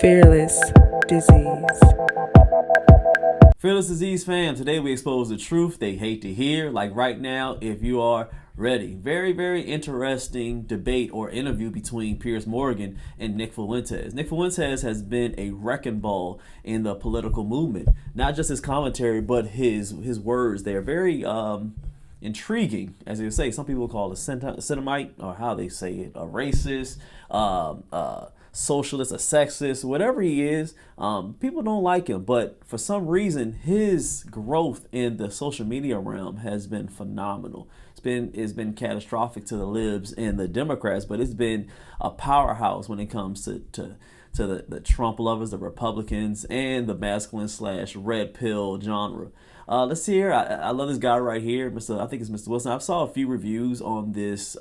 Fearless Disease. Fearless Disease fam, today we expose the truth they hate to hear. Like right now, if you are ready. Very, very interesting debate or interview between Piers Morgan and Nick Fuentes. Nick Fuentes has been a wrecking ball in the political movement. Not just his commentary, but his words. They are very intriguing, as they say. Some people call it a Semite, or how they say it, a racist, socialist, a sexist, whatever he is. People don't like him, but for some reason, his growth in the social media realm has been phenomenal. It's been catastrophic to the libs and the Democrats, but it's been a powerhouse when it comes to the Trump lovers, the Republicans, and the masculine / red pill genre. Let's see here. I love this guy right here, I think it's Mr. Wilson. I saw a few reviews on this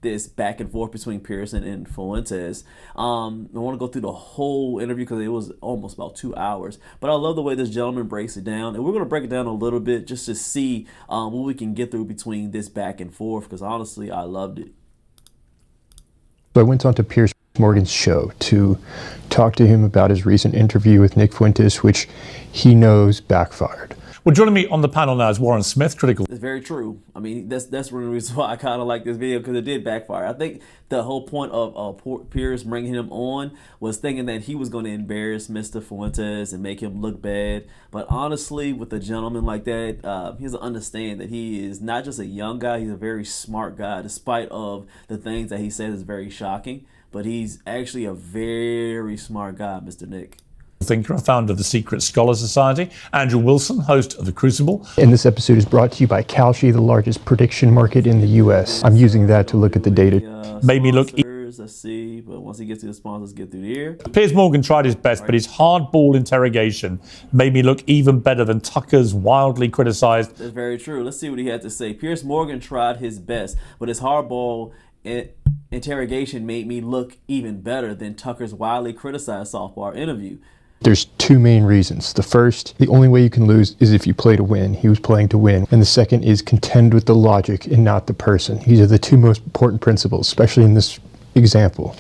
this back and forth between Piers and Fuentes. I want to go through the whole interview because it was almost about 2 hours. But I love the way this gentleman breaks it down. And we're going to break it down a little bit just to see what we can get through between this back and forth, because honestly, I loved it. So I went on to Piers Morgan's show to talk to him about his recent interview with Nick Fuentes, which he knows backfired. Well, joining me on the panel now is Warren Smith, critical. It's very true. I mean, that's one of the reasons why I kind of like this video, because it did backfire. I think the whole point of Piers bringing him on was thinking that he was going to embarrass Mr. Fuentes and make him look bad. But honestly, with a gentleman like that, he has to understand that he is not just a young guy, he's a very smart guy, despite of the things that he says is very shocking. But he's actually a very smart guy, Mr. Nick. Thinker and founder of the Secret Scholar Society, Andrew Wilson, host of The Crucible. And this episode is brought to you by CashApp, the largest prediction market in the U.S. I'm using that to look at the data. Made me look. Let's see, but once he gets to the sponsors, get through here. Piers Morgan tried his best, but his hardball interrogation made me look even better than Tucker's wildly criticized. That's very true. Let's see what he had to say. Piers Morgan tried his best, but his hardball interrogation made me look even better than Tucker's wildly criticized softball interview. There's two main reasons. The first, the only way you can lose is if you play to win. He was playing to win. And the second is contend with the logic and not the person. These are the two most important principles, especially in this example.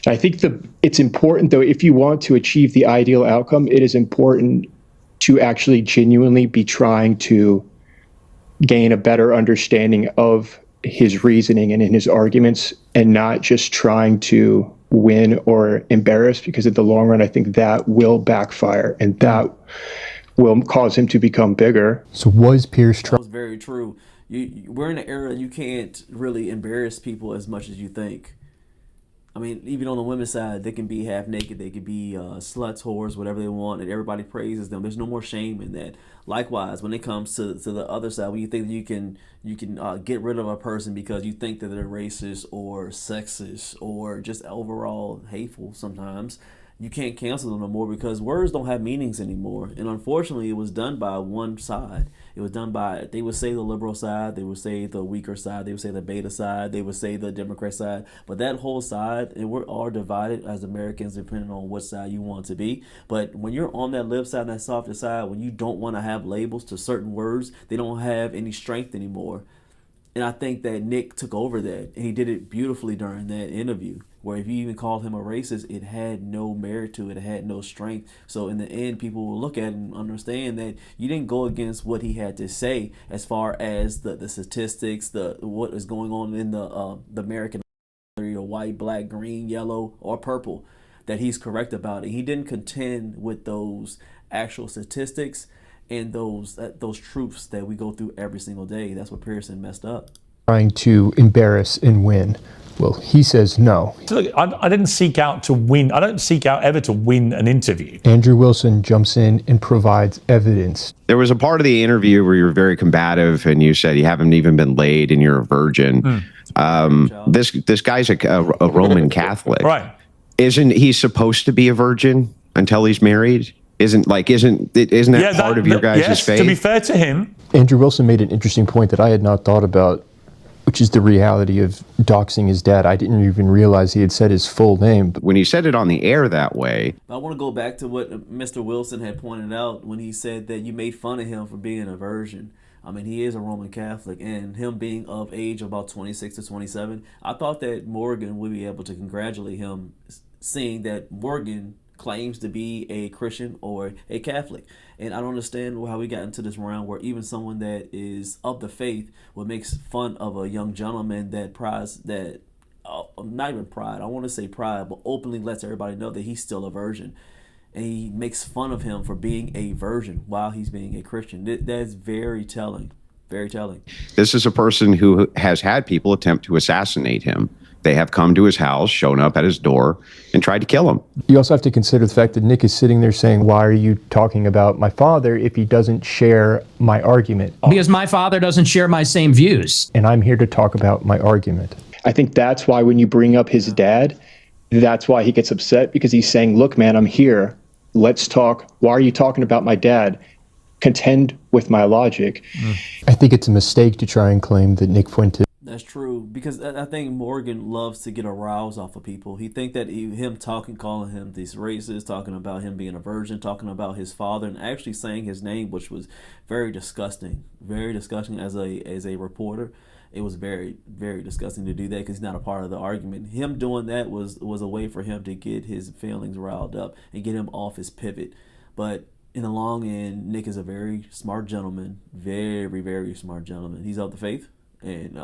I think it's important, though, if you want to achieve the ideal outcome, it is important to actually genuinely be trying to gain a better understanding of his reasoning and in his arguments, and not just trying to win or embarrass, because in the long run, I think that will backfire and that will cause him to become bigger. So was Piers That was very true. We're in an era you can't really embarrass people as much as you think. I mean, even on the women's side, they can be half naked, they could be sluts, whores, whatever they want, and everybody praises them. There's no more shame in that. Likewise, when it comes to the other side, when you think that you can get rid of a person because you think that they're racist or sexist or just overall hateful sometimes, you can't cancel them no more, because words don't have meanings anymore. And unfortunately, it was done by one side. It was done by, they would say the liberal side, they would say the weaker side, they would say the beta side, they would say the Democrat side. But that whole side, and we're all divided as Americans depending on what side you want to be. But when you're on that left side and that softer side, when you don't want to have labels to certain words, they don't have any strength anymore. And I think that Nick took over that, and he did it beautifully during that interview, where if you even called him a racist, it had no merit to it. It had no strength. So in the end, people will look at it and understand that you didn't go against what he had to say as far as the statistics, what is going on in the American white, black, green, yellow, or purple, that he's correct about it. He didn't contend with those actual statistics and those truths that we go through every single day. That's what Pearson messed up. Trying to embarrass and win. Well, he says no. So look, I didn't seek out to win. I don't seek out ever to win an interview. Andrew Wilson jumps in and provides evidence. There was a part of the interview where you were very combative and you said you haven't even been laid and you're a virgin. This guy's a Roman Catholic. Right. Isn't he supposed to be a virgin until he's married? Isn't that part of your guys' faith? To be fair to him, Andrew Wilson made an interesting point that I had not thought about, which is the reality of doxing his dad. I didn't even realize he had said his full name. When he said it on the air that way. I want to go back to what Mr. Wilson had pointed out when he said that you made fun of him for being a virgin. I mean, he is a Roman Catholic, and him being of age about 26 to 27, I thought that Morgan would be able to congratulate him, seeing that Morgan claims to be a Christian or a Catholic. And I don't understand how we got into this round where even someone that is of the faith would make fun of a young gentleman that not even pride, I want to say pride, but openly lets everybody know that he's still a virgin. And he makes fun of him for being a virgin while he's being a Christian. That's very telling. Very telling. This is a person who has had people attempt to assassinate him. They have come to his house, shown up at his door, and tried to kill him. You also have to consider the fact that Nick is sitting there saying, why are you talking about my father if he doesn't share my argument? Because my father doesn't share my same views. And I'm here to talk about my argument. I think that's why when you bring up his dad, that's why he gets upset, because he's saying, look, man, I'm here. Let's talk. Why are you talking about my dad? Contend with my logic. I think it's a mistake to try and claim that Nick Fuentes. That's true, because I think Morgan loves to get a rouse off of people. He think that him calling him these racist, talking about him being a virgin, talking about his father, and actually saying his name, which was very disgusting as a reporter. It was very, very disgusting to do that because he's not a part of the argument. Him doing that was a way for him to get his feelings riled up and get him off his pivot. But in the long end, Nick is a very smart gentleman, very, very smart gentleman. He's of the faith, and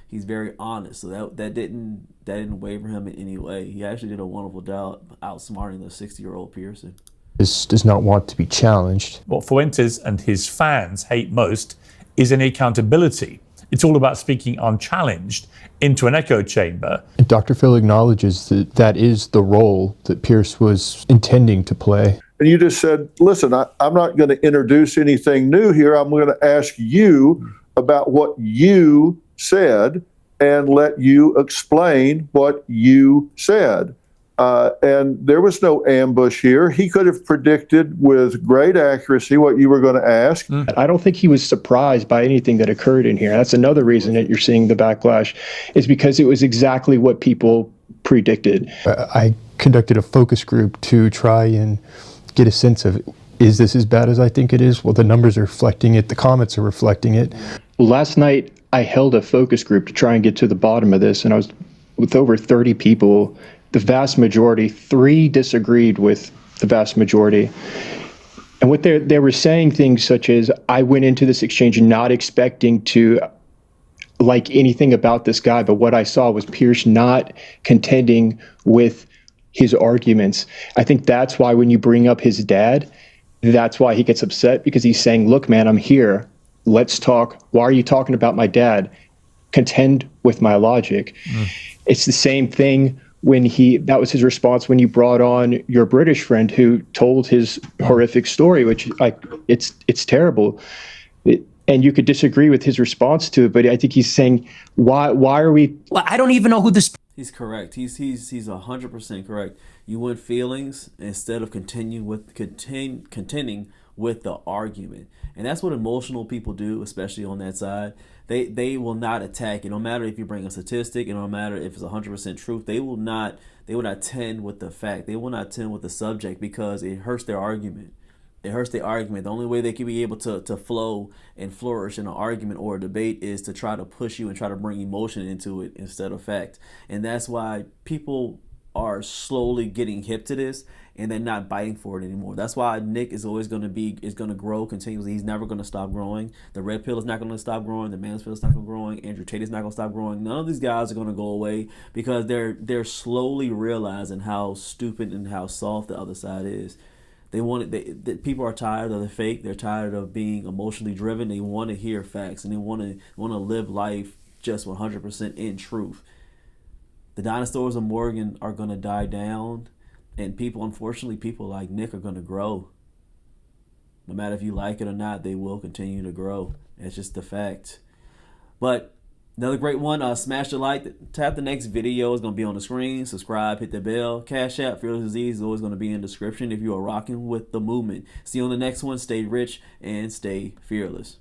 he's very honest. So that didn't waver him in any way. He actually did a wonderful job outsmarting the 60-year-old Pearson. This does not want to be challenged. What Fuentes and his fans hate most is any accountability. It's all about speaking unchallenged into an echo chamber. And Dr. Phil acknowledges that that is the role that Piers was intending to play. And you just said, listen, I'm not going to introduce anything new here. I'm going to ask you about what you said and let you explain what you said. And there was no ambush here. He could have predicted with great accuracy what you were going to ask. I don't think he was surprised by anything that occurred in here. That's another reason that you're seeing the backlash, is because it was exactly what people predicted. I conducted a focus group to try and get a sense of, is this as bad as I think it is? Well, the numbers are reflecting it. The comments are reflecting it. Last night, I held a focus group to try and get to the bottom of this, and I was with over 30 people. The vast majority, 3 disagreed with the vast majority. And what they were saying things such as, I went into this exchange not expecting to like anything about this guy, but what I saw was Piers not contending with his arguments. I think that's why when you bring up his dad, that's why he gets upset, because he's saying, look, man, I'm here. Let's talk. Why are you talking about my dad? Contend with my logic. It's the same thing when that was his response when you brought on your British friend who told his horrific story, which it's terrible. And you could disagree with his response to it, but I think he's saying, why are we? Well, I don't even know who this. He's correct. He's 100% correct. You want feelings instead of contending with the argument, and that's what emotional people do, especially on that side. They will not attack it, no matter if you bring a statistic, and no matter if it's 100% truth. They will not tend with the fact. They will not tend with the subject because it hurts their argument. It hurts the argument. The only way they can be able to flow and flourish in an argument or a debate is to try to push you and try to bring emotion into it instead of fact. And that's why people are slowly getting hip to this and they're not biting for it anymore. That's why Nick is always going to grow continuously. He's never going to stop growing. The red pill is not going to stop growing. The man's pill is not going to growing. Andrew Tate is not going to stop growing. None of these guys are going to go away because they're slowly realizing how stupid and how soft the other side is. People are tired of the fake. They're tired of being emotionally driven. They want to hear facts and they want to live life just 100% in truth. The dinosaurs of Morgan are going to die down, and unfortunately, people like Nick are going to grow. No matter if you like it or not, they will continue to grow. It's just the fact. But another great one, smash the like, tap the next video. It's going to be on the screen. Subscribe, hit the bell. CashApp, FearlessDisease is always going to be in the description if you are rocking with the movement. See you on the next one. Stay rich and stay fearless.